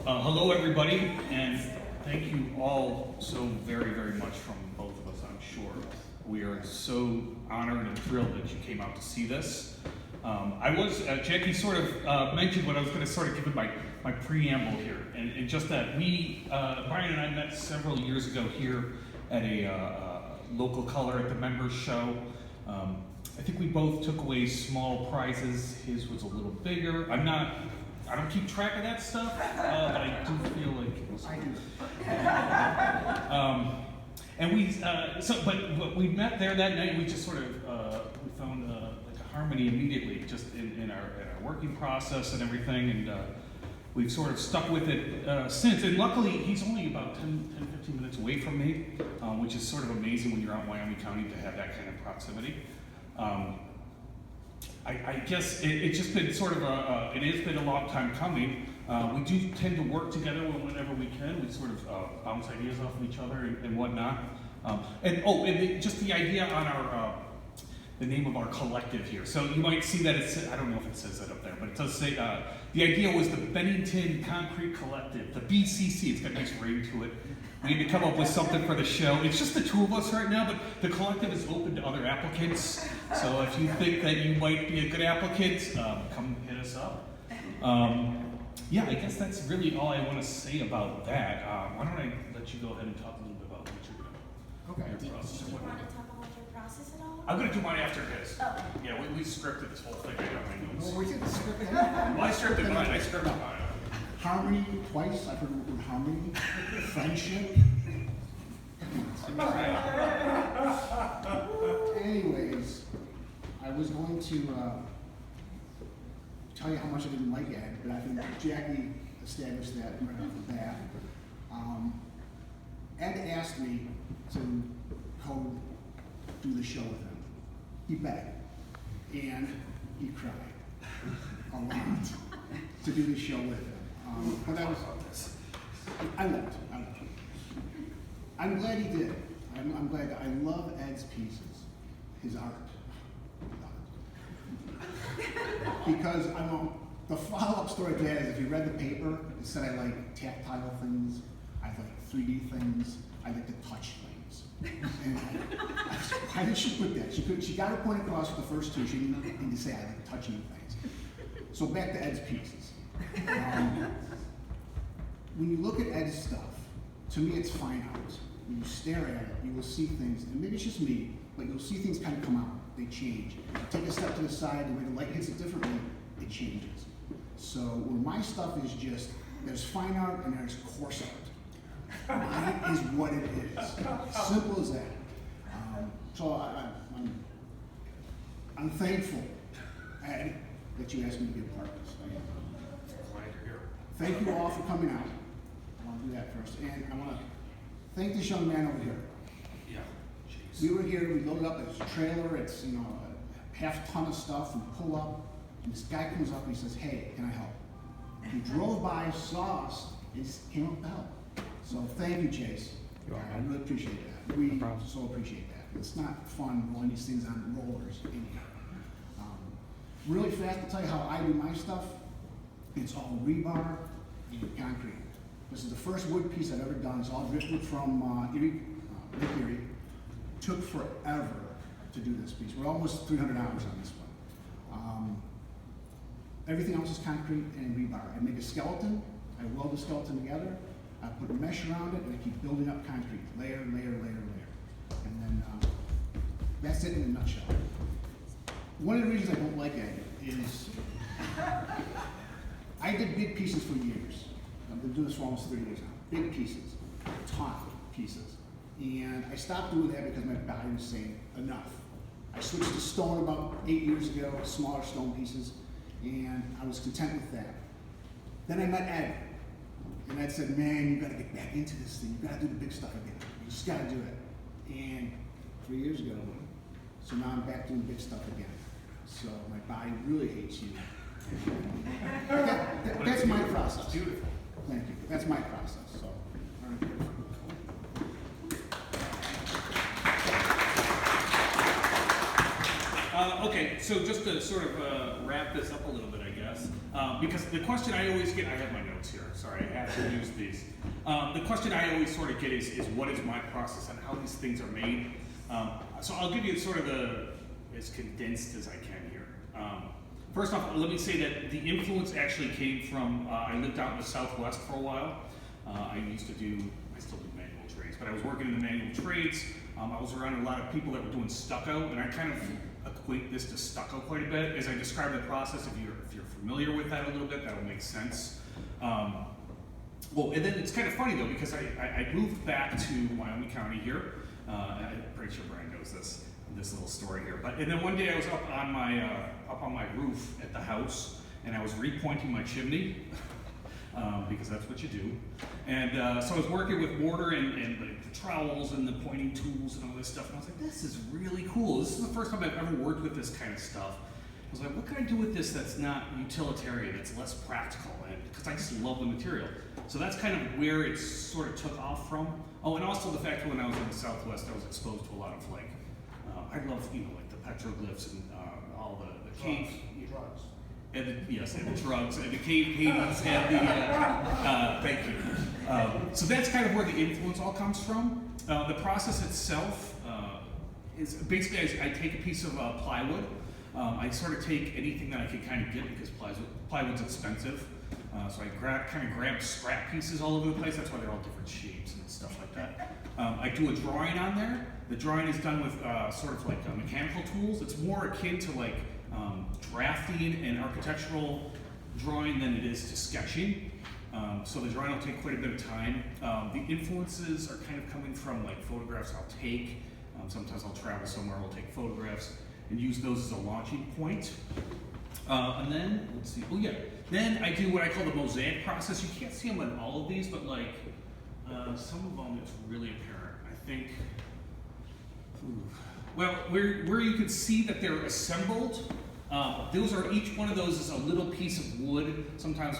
Hello everybody, and thank you all so very, very much from both of us, I'm sure. We are so honored and thrilled that you came out to see this. Jackie sort of mentioned what I was going to sort of give in my preamble here, and just that Brian and I met several years ago here at a local color at the members show. I think we both took away small prizes. His was a little bigger. I don't keep track of that stuff, but I do feel like it was. I do. But we met there that night. We just sort of we found like a harmony immediately, just in our working process and everything, and we've sort of stuck with it since. And luckily, he's only about 10-15 minutes away from me, which is sort of amazing when you're out in Wyoming County to have that kind of proximity. I guess it's just been sort of it has been a long time coming. We do tend to work together whenever we can. We sort of bounce ideas off of each other and whatnot. Just the idea on our, the name of our collective here. So you might see that I don't know if it says that up there, but it does say, the idea was the Bennington Concrete Collective, the BCC. It's got a nice ring to it. We need to come up with something for the show. It's just the two of us right now, but the collective is open to other applicants. So if you think that you might be a good applicant, come hit us up. Yeah, I guess that's really all I want to say about that. Why don't I let you go ahead and talk a little bit about what you're doing? Okay. Your process. Do you want to talk about your process at all? I'm going to do mine after his. Oh. Yeah, we scripted this whole thing. I got my notes. Well, we didn't script it. Well, I scripted mine. I scripted mine. Harmony twice. I've heard the word harmony. Friendship. Anyways, I was going to tell you how much I didn't like Ed, but I think Jackie established that right off the bat. Ed asked me to do the show with him. He begged, and he cried a lot to do the show with him. But I loved. I'm glad he did. I'm glad that I love Ed's pieces, his art. Because the follow-up story to that is if you read the paper, it said I like tactile things, I like 3D things, I like to touch things. And why did she put that? She got her point across with the first two. She didn't need to say I like touching things. So back to Ed's pieces. When you look at Ed's stuff, to me it's fine art. When you stare at it, you will see things, and maybe it's just me, but you'll see things kind of come out, they change. Take a step to the side, the way the light hits it differently, it changes. So where my stuff is just, there's fine art and there's coarse art. That is what it is. Simple as that. So I'm thankful, Ed, that you asked me to be a part of this. Glad you're here. Thank you all for coming out. I want to do that first. And I want to thank this young man over here. Yeah. Jeez. We were here, we loaded up his trailer, it's a half ton of stuff, we pull up, and this guy comes up and he says, hey, can I help? He drove by, saw us, and he came up to help. So thank you, Chase. I really appreciate that. We so appreciate that. It's not fun rolling these things on rollers in here. Really fast to tell you how I do my stuff, it's all rebar and concrete. This is the first wood piece I've ever done. It's all drifted from Lake Erie. Took forever to do this piece. We're almost 300 hours on this one. Everything else is concrete and rebar. I make a skeleton, I weld the skeleton together, I put a mesh around it, and I keep building up concrete, layer, layer, layer, layer. And then that's it in a nutshell. One of the reasons I don't like it is I did big pieces for years. I've been doing this for almost 30 years now. Big pieces, top pieces. And I stopped doing that because my body was saying enough. I switched to stone about 8 years ago, smaller stone pieces, and I was content with that. Then I met Ed, and Ed said, man, you gotta get back into this thing. You gotta do the big stuff again. You just gotta do it. And 3 years ago, so now I'm back doing big stuff again. So my body really hates you. That's my process. Beautiful. Thank you. That's my process. So, all right. Okay, so just to sort of wrap this up a little bit, I guess. Because the question I always get, I have my notes here, sorry, I have to use these. The question I always sort of get is what is my process and how these things are made? So I'll give you sort of as condensed as I can here. First off, let me say that the influence actually came from, I lived out in the Southwest for a while. I still do manual trades, but I was working in the manual trades. I was around a lot of people that were doing stucco, and I kind of equate this to stucco quite a bit. As I describe the process, if you're familiar with that a little bit, that'll make sense. Well, and then it's kind of funny though, because I moved back to Wyoming County here. I'm pretty sure Brian knows this little story here. And then one day I was up on my roof at the house, and I was repointing my chimney. Because that's what you do. And so I was working with mortar and the trowels and the pointing tools and all this stuff. And I was like, this is really cool. This is the first time I've ever worked with this kind of stuff. I was like, what can I do with this that's not utilitarian, that's less practical? Because I just love the material. So that's kind of where it sort of took off from. Oh, and also the fact that when I was in the Southwest, I was exposed to a lot of like, I love, like the petroglyphs and all the cave. Drugs. And the drugs, and the cave paintings, and the, thank you. So that's kind of where the influence all comes from. The process itself is basically, I take a piece of plywood. I sort of take anything that I can kind of get because plywood's expensive. So I kind of grab scrap pieces all over the place. That's why they're all different shapes and stuff like that. I do a drawing on there. The drawing is done with sort of like mechanical tools. It's more akin to like drafting and architectural drawing than it is to sketching. So the drawing will take quite a bit of time. The influences are kind of coming from like photographs I'll take. Sometimes I'll travel somewhere, I'll take photographs and use those as a launching point. And then, let's see, then I do what I call the mosaic process. You can't see them on all of these, but like some of them it's really apparent. I think, well, where you can see that they're assembled, each one of those is a little piece of wood, sometimes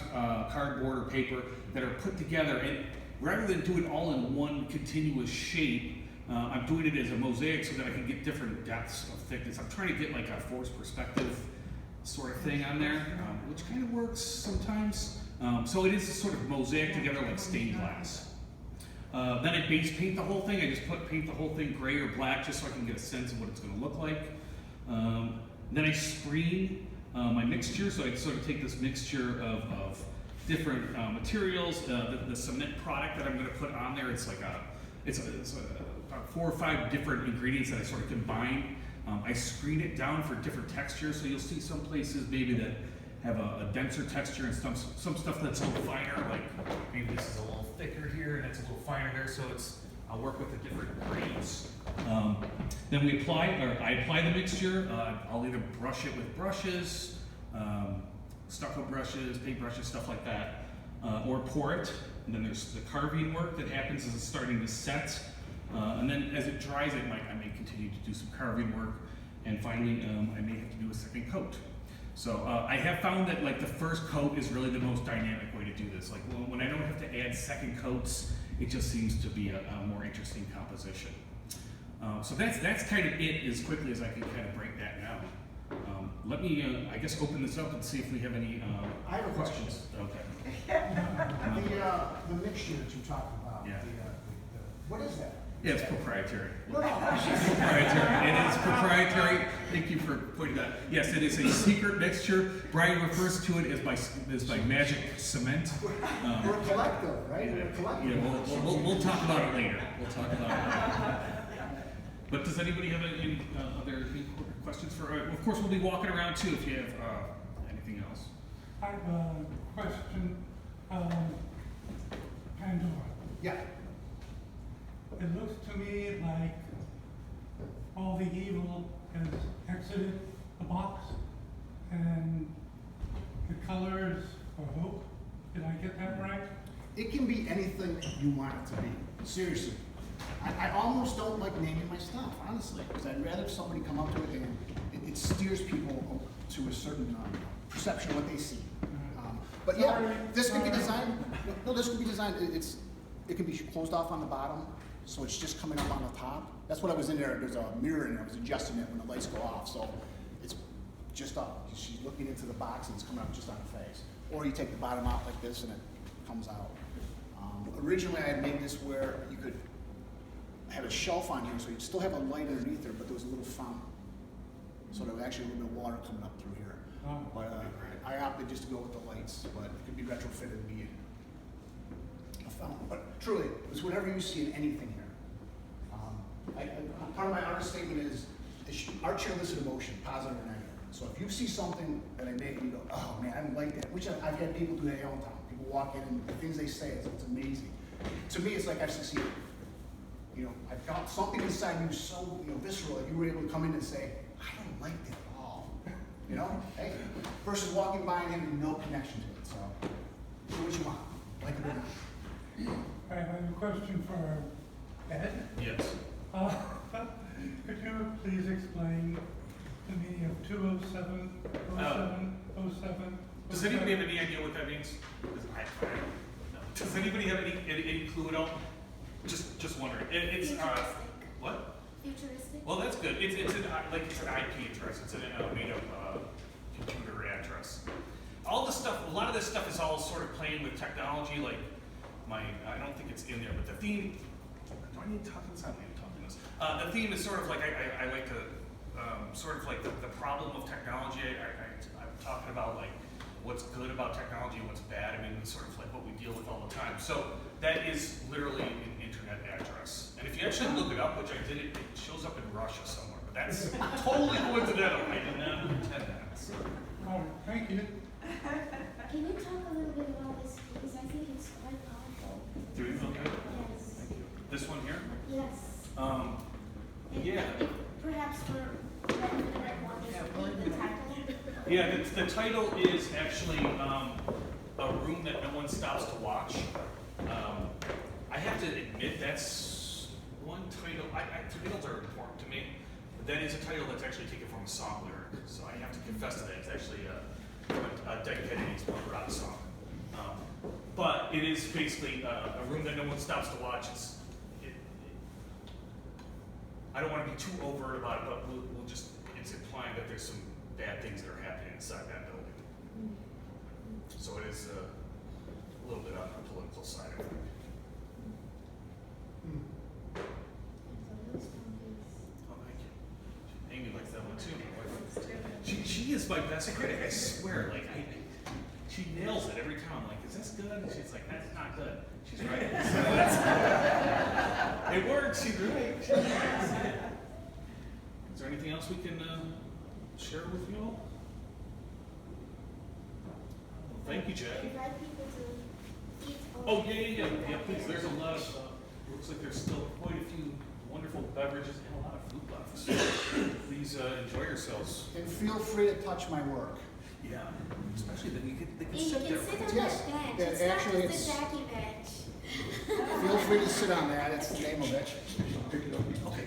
cardboard or paper, that are put together. And rather than do it all in one continuous shape, I'm doing it as a mosaic so that I can get different depths of thickness. I'm trying to get like a forced perspective sort of thing on there, which kind of works sometimes. So it is a sort of mosaic together like stained glass. Then I base paint the whole thing. I just paint the whole thing gray or black just so I can get a sense of what it's going to look like. Then I screen my mixture. So I sort of take this mixture of different materials. The cement product that I'm going to put on there, it's about 4 or 5 different ingredients that I sort of combine. I screen it down for different textures. So you'll see some places maybe that have a denser texture and some stuff that's a little finer, like maybe this is a little thicker here and it's a little finer there. So I'll work with the different grades. Then I apply the mixture. I'll either brush it with brushes, stucco brushes, paint brushes, stuff like that, or pour it. And then there's the carving work that happens as it's starting to set. And then as it dries, I may continue to do some carving work. And finally, I may have to do a second coat. So I have found that like the first coat is really the most dynamic way to do this. Like when I don't have to add second coats, it just seems to be a more interesting composition. So that's kind of it as quickly as I can kind of break that down. Let me, I guess, open this up and see if we have any I have a questions. Okay. The mixture that you talked about, Yeah. what is that? Yeah, it's proprietary. No, It's proprietary. It is proprietary. Thank you for pointing that. Yes, it is a secret mixture. Brian refers to it as by magic cement. we're a collective, right? We're a collective. Yeah, we'll talk about it later. We'll talk about it later. But does anybody have any other questions for? Of course, we'll be walking around too if you have anything else. I have a question. Pandora. Yeah. It looks to me like all the evil has exited the box, and the colors are hope. Did I get that right? It can be anything you want it to be. Seriously. I almost don't like naming my stuff, honestly, because I'd rather somebody come up to it and it steers people to a certain perception of what they see. But yeah, this could be designed. No, this could be designed. It can be closed off on the bottom, so it's just coming up on the top. That's what I was in there. There's a mirror in there. I was adjusting it when the lights go off, so it's just up. She's looking into the box and it's coming up just on her face. or you take the bottom out like this and it comes out. Originally, I had made this where you could have a shelf on here, so you'd still have a light underneath there, but there was a little fountain. So there was actually a little bit of water coming up through here. Oh. But I opted just to go with the lights, but it could be retrofitted and be a fountain. But truly, it's whatever you see in anything here. Part of my art statement is art should elicit emotion, positive or negative. So if you see something that I made and you go, oh man, I don't like that, which I've had people do that all the time. People walk in and the things they say, it's amazing. To me, it's like I've succeeded. You know, I've got something inside you so visceral that you were able to come in and say, I don't like that at all. You know, hey, versus walking by and having no connection to it. So do what you want, like it or not. I have a question for Ed. Yes. Could you please explain the meaning of 207, 07, 07? Does anybody have any idea what that means? Does anybody have any clue at all? Just wondering. It's Futuristic. what? Futuristic? Well, that's good. It's an IP address. It's a made up computer address. All the stuff, a lot of this stuff is all sort of playing with technology. Like I don't think it's in there, but the theme. Do I need to talk this? I don't need to talk this. The theme is sort of like I like to sort of like the problem of technology. I'm talking about like what's good about technology and what's bad. I mean, it's sort of like what we deal with all the time. So that is literally an internet address. And if you actually look it up, which I did, it shows up in Russia somewhere. But that's totally coincidental. I did not intend that. So. All right, thank you. Can you talk a little bit about this, because I think it's quite powerful. Do you feel good? Yes. Thank you. This one here? Yes. Yeah. Perhaps for the right one, just the title. Yeah, the title is actually a room that no one stops to watch. I have to admit that's one title. Titles are important to me. But that is a title that's actually taken from a song lyric. So I have to confess to that. It's actually from a Dead Kennedys punk rock song. But it is basically a room that no one stops to watch. I don't want to be too overt about it, but it's implying that there's some bad things that are happening inside that building. So it is a little bit on the political side, I think. Oh, thank you. Amy likes that one too. She is my best critic, I swear. Like she nails it every time. I'm like, is this good? And she's like, that's not good. She's right. So it works. She's right. She's right. Is there anything else we can share with you all? Well, thank you, Jack. Invite people to eat. Oh, yeah, please. There's a lot of, looks like there's still quite a few wonderful beverages and a lot of food left. So please enjoy yourselves. And feel free to touch my work. Yeah, especially that they can You sit can there. sit on Yes, that bench. that It's actually not just a Jackie bench. Feel free to sit on that. That's the name of it. Pick it up. Okay.